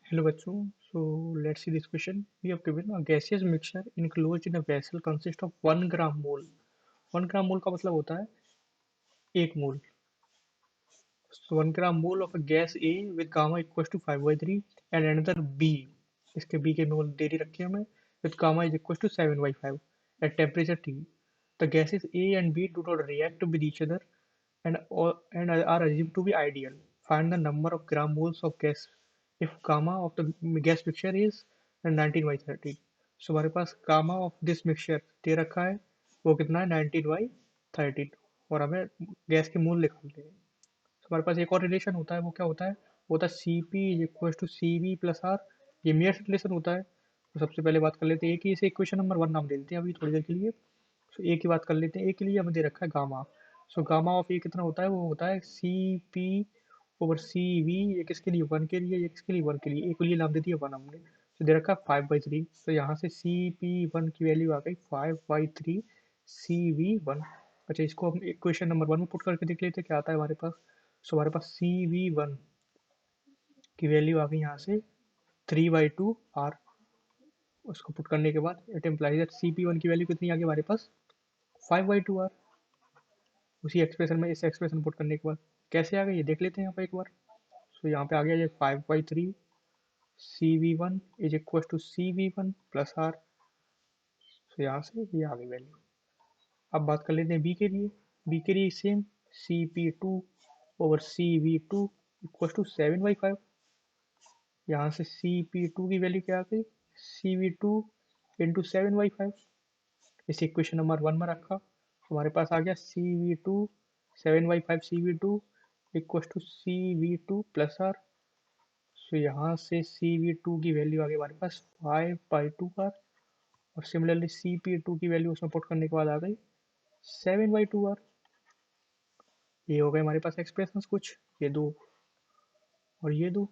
Hello बच्चों, so let's see this question. We have given a gaseous mixture enclosed in a vessel consists of 1 gram mole. 1 gram mole का मतलब होता है 1 मोल. So 1 gram mole of a gas A with gamma equals to 5/3 and another B. इसके B के मोल दे रखे हैं हमें with gamma is equals to 7/5 at temperature T. The gases A and B do not react with each other and are assumed to be ideal. Find the number of gram moles of gas if gamma of the gas mixture is 19/30. So हमारे पास gamma of this mixture दे रखा है वो कितना है 19/13 और हमें gas के मोल निकालने हैं. तो हमारे पास एक और रिलेशन होता है, वो क्या होता है, वो होता है C P is equal to C V plus R. ये मेयर्स रिलेशन होता है. तो सबसे पहले बात कर लेते हैं ए की. इसे इक्वेशन नंबर 1 नाम दे देते हैं अभी थोड़ी देर के लिए. सो ए की बात कर लेते हैं. ए के लिए हमें दे रखा है gamma. So gamma of A कितना होता है, वो होता है C P over C V. ये किसके लिए, 1 के लिए. ये किसके लिए, 1 के लिए. ए के लिए नाम दे दिया 1 हमने. तो दे रखा है 5/3. तो यहाँ से सी पी 1 की वैल्यू आ गई 5/3 सी वी 1. अच्छा, इसको हम इक्वेशन नंबर 1 में पुट करके देख लेते हैं क्या आता है हमारे पास. सो हमारे पास सी वी 1 की वैल्यू आ गई यहाँ से 3/2 आर. उसको पुट करने के बाद it implies that C P 1 की वैल्यू कितनी आ गई हमारे पास 5/2 आर. उसी एक्सप्रेशन में इस एक्सप्रेशन पुट करने के बाद कैसे आ गई ये देख लेते हैं यहाँ पे एक बार. सो यहाँ पे आ गया ये 5/3 C V 1 is equal to C V 1 plus R. So यहाँ से ये आ गई वैल्यू. अब बात कर लेते हैं बी के लिए. बी के लिए same C P 2 over C V 2 equal to 7/5. यहाँ से सी पी 2 की वैल्यू क्या आ गई सी वी 2 इंटू 7/5. इस इक्वेशन नंबर 1 में रखा. हमारे पास आ गया C V 2 7/5 C V 2 equal to C V 2 plus R. So यहाँ से सी वी 2 की वैल्यू आ गई हमारे पास 5/2 आर. और सिमिलरली सी पी 2 की वैल्यू उसमें पुट करने के बाद आ गई 7/2 आर. ये हो गए हमारे पास एक्सप्रेशंस कुछ, ये दो और ये दो.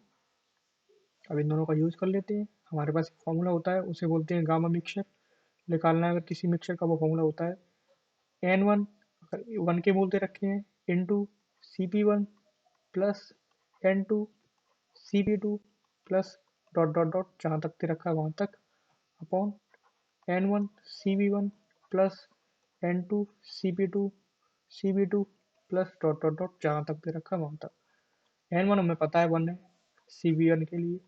अब इन दोनों का यूज़ कर लेते हैं. हमारे पास फॉर्मूला होता है, उसे बोलते हैं गामा मिक्सचर. निकालना है अगर किसी मिक्सचर का, वो फॉर्मूला होता है N1 अगर 1 के बोलते रखे हैं into CP1 plus N2 CP2 plus dot dot dot जहाँ तक दे रखा है वहाँ तक upon N1 CP1 plus N2 CP2 plus dot dot dot जहाँ तक दे रखा है वहाँ तक. N1 हमें पता है 1 है CP1 के लिए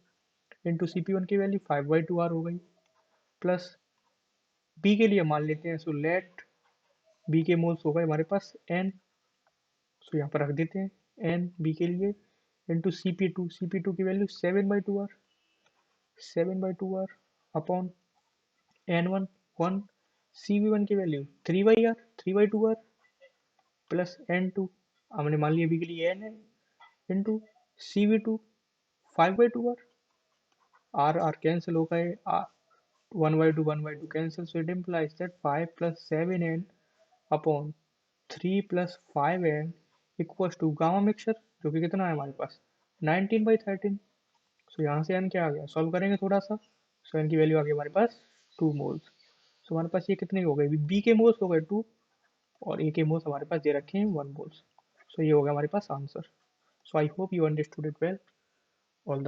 इंटू CP1 की वैल्यू 5/2 आर हो गई प्लस बी के लिए मान लेते हैं. सो लेट बी के मोल्स हो गए हमारे पास N. सो यहाँ पर रख देते हैं एन बी के लिए इंटू सी पी टू की value 7/2 R upon N1 C V 1 की वैल्यू 3/2 आर प्लस N2 हमने मान लिया बी के लिए एन है into C V 2 5/2 R. R R cancel हो गए. 1/2 cancel. So it implies that 5 plus 7n upon 3 plus 5n equals to gamma mixture जो कि कितना है हमारे पास 19/13. सो यहाँ से n क्या आ गया, सॉल्व करेंगे थोड़ा सा. सो n की वैल्यू आ गई हमारे पास 2 मोल्स. सो हमारे पास ये कितने हो गए, बी के मोल्स हो गए 2 और ए के मोल्स हमारे पास दे रखे हैं 1 मोल्स. सो ये हो गया हमारे पास answer. So I hope you understood it well. All the